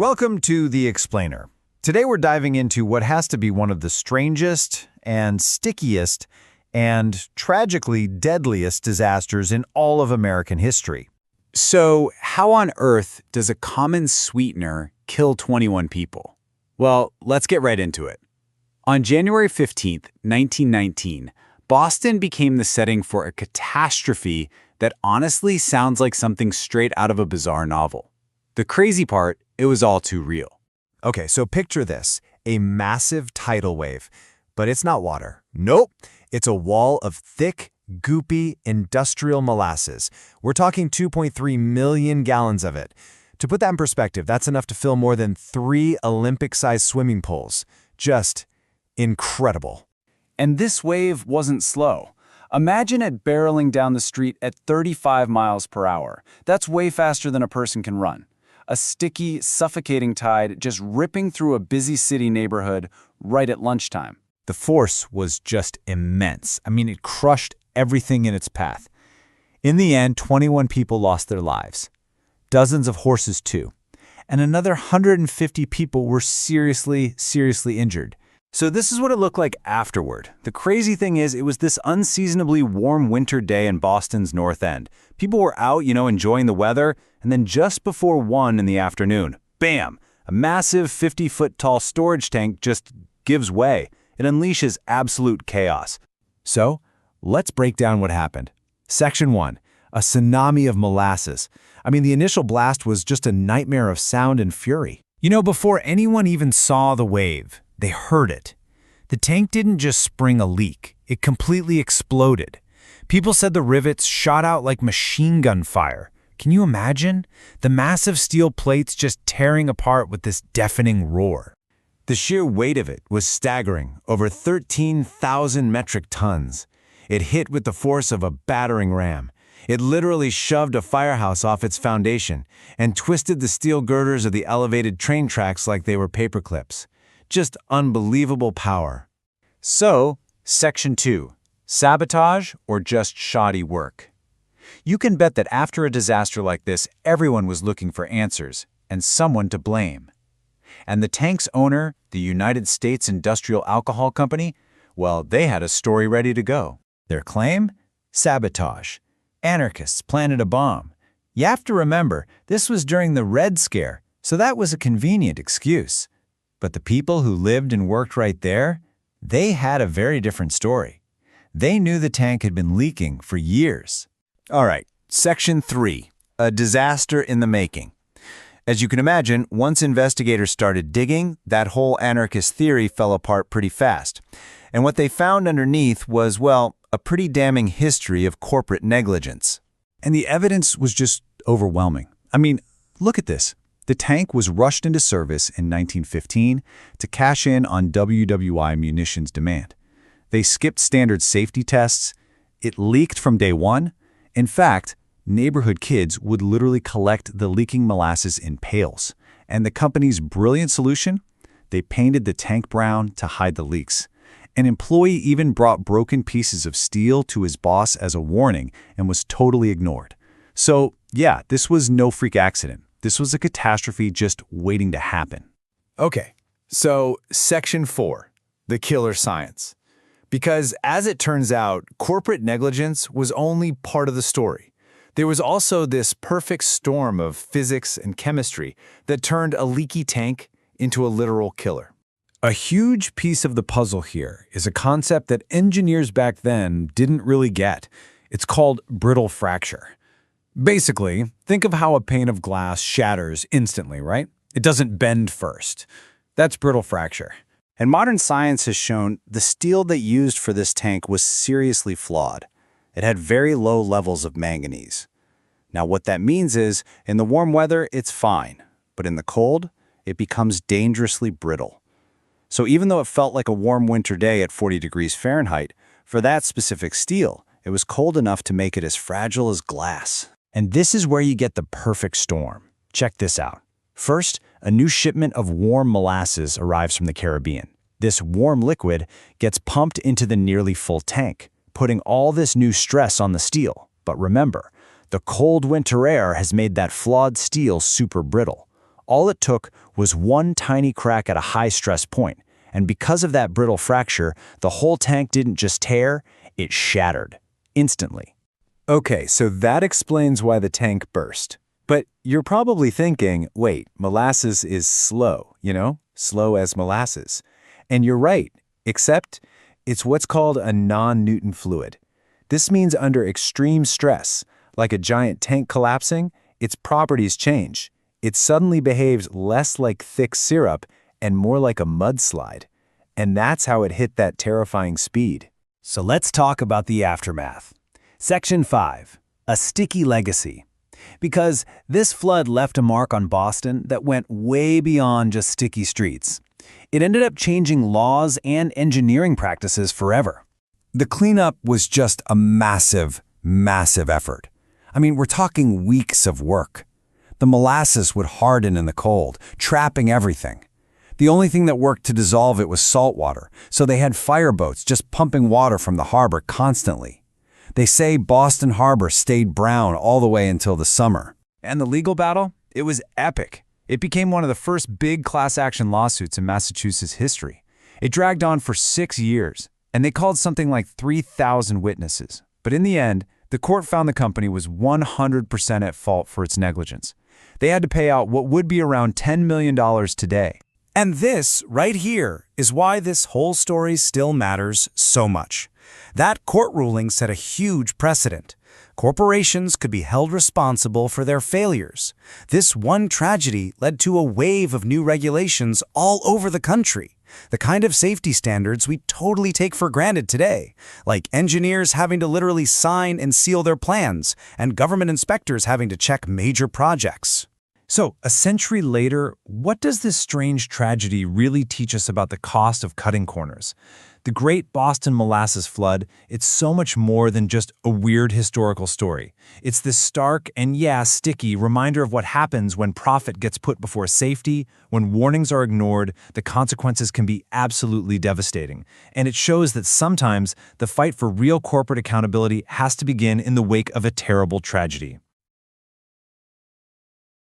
Welcome to The Explainer. Today we're diving into what has to be one of the strangest and stickiest and tragically deadliest disasters in all of American history. So, how on earth does a common sweetener kill 21 people? Well, let's get right into it. On January 15th, 1919, Boston became the setting for a catastrophe that honestly sounds like something straight out of a bizarre novel. The crazy part, it was all too real. Okay, so picture this, a massive tidal wave. But it's not water. Nope, it's a wall of thick, goopy, industrial molasses. We're talking 2.3 million gallons of it. To put that in perspective, that's enough to fill more than 3 Olympic-sized swimming pools. Just incredible. And this wave wasn't slow. Imagine it barreling down the street at 35 miles per hour. That's way faster than a person can run. A sticky, suffocating tide just ripping through a busy city neighborhood right at lunchtime. The force was just immense. I mean, it crushed everything in its path. In the end, 21 people lost their lives. Dozens of horses too. And another 150 people were seriously injured. So this is what it looked like afterward. The crazy thing is, it was this unseasonably warm winter day in Boston's North End. People were out, enjoying the weather, and then just before 1 in the afternoon, bam! A massive 50-foot-tall storage tank just gives way. It unleashes absolute chaos. So, let's break down what happened. Section 1. A tsunami of molasses. I mean, the initial blast was just a nightmare of sound and fury. Before anyone even saw the wave, they heard it. The tank didn't just spring a leak, it completely exploded. People said the rivets shot out like machine gun fire. Can you imagine? The massive steel plates just tearing apart with this deafening roar. The sheer weight of it was staggering, over 13,000 metric tons. It hit with the force of a battering ram. It literally shoved a firehouse off its foundation and twisted the steel girders of the elevated train tracks like they were paper clips. Just unbelievable power. So, Section 2. Sabotage or just shoddy work? You can bet that after a disaster like this, everyone was looking for answers and someone to blame. And the tank's owner, the United States Industrial Alcohol Company, well, they had a story ready to go. Their claim? Sabotage. Anarchists planted a bomb. You have to remember, this was during the Red Scare, so that was a convenient excuse. But the people who lived and worked right there, they had a very different story. They knew the tank had been leaking for years. All right, Section 3, a disaster in the making. As you can imagine, once investigators started digging, that whole anarchist theory fell apart pretty fast. And what they found underneath was, well, a pretty damning history of corporate negligence. And the evidence was just overwhelming. I mean, look at this. The tank was rushed into service in 1915 to cash in on WWI munitions demand. They skipped standard safety tests. It leaked from day one. In fact, neighborhood kids would literally collect the leaking molasses in pails. And the company's brilliant solution? They painted the tank brown to hide the leaks. An employee even brought broken pieces of steel to his boss as a warning and was totally ignored. So, yeah, this was no freak accident. This was a catastrophe just waiting to happen. Okay, so Section 4, the killer science. Because as it turns out, corporate negligence was only part of the story. There was also this perfect storm of physics and chemistry that turned a leaky tank into a literal killer. A huge piece of the puzzle here is a concept that engineers back then didn't really get. It's called brittle fracture. Basically, think of how a pane of glass shatters instantly, right? It doesn't bend first. That's brittle fracture. And modern science has shown the steel they used for this tank was seriously flawed. It had very low levels of manganese. Now what that means is, in the warm weather, it's fine. But in the cold, it becomes dangerously brittle. So even though it felt like a warm winter day at 40 degrees Fahrenheit, for that specific steel, it was cold enough to make it as fragile as glass. And this is where you get the perfect storm. Check this out. First, a new shipment of warm molasses arrives from the Caribbean. This warm liquid gets pumped into the nearly full tank, putting all this new stress on the steel. But remember, the cold winter air has made that flawed steel super brittle. All it took was one tiny crack at a high-stress point, and because of that brittle fracture, the whole tank didn't just tear, it shattered. Instantly. Okay, so that explains why the tank burst. But you're probably thinking, wait, molasses is slow, slow as molasses. And you're right, except it's what's called a non-Newton fluid. This means under extreme stress, like a giant tank collapsing, its properties change. It suddenly behaves less like thick syrup and more like a mudslide. And that's how it hit that terrifying speed. So let's talk about the aftermath. Section 5. A sticky legacy. Because this flood left a mark on Boston that went way beyond just sticky streets. It ended up changing laws and engineering practices forever. The cleanup was just a massive, massive effort. I mean, we're talking weeks of work. The molasses would harden in the cold, trapping everything. The only thing that worked to dissolve it was salt water, so they had fireboats just pumping water from the harbor constantly. They say Boston Harbor stayed brown all the way until the summer. And the legal battle? It was epic. It became one of the first big class-action lawsuits in Massachusetts history. It dragged on for 6 years, and they called something like 3,000 witnesses. But in the end, the court found the company was 100% at fault for its negligence. They had to pay out what would be around $10 million today. And this, right here, is why this whole story still matters so much. That court ruling set a huge precedent. Corporations could be held responsible for their failures. This one tragedy led to a wave of new regulations all over the country. The kind of safety standards we totally take for granted today, like engineers having to literally sign and seal their plans, and government inspectors having to check major projects. So, a century later, what does this strange tragedy really teach us about the cost of cutting corners? The Great Boston Molasses Flood, it's so much more than just a weird historical story. It's this stark and, sticky reminder of what happens when profit gets put before safety, when warnings are ignored, the consequences can be absolutely devastating. And it shows that sometimes the fight for real corporate accountability has to begin in the wake of a terrible tragedy.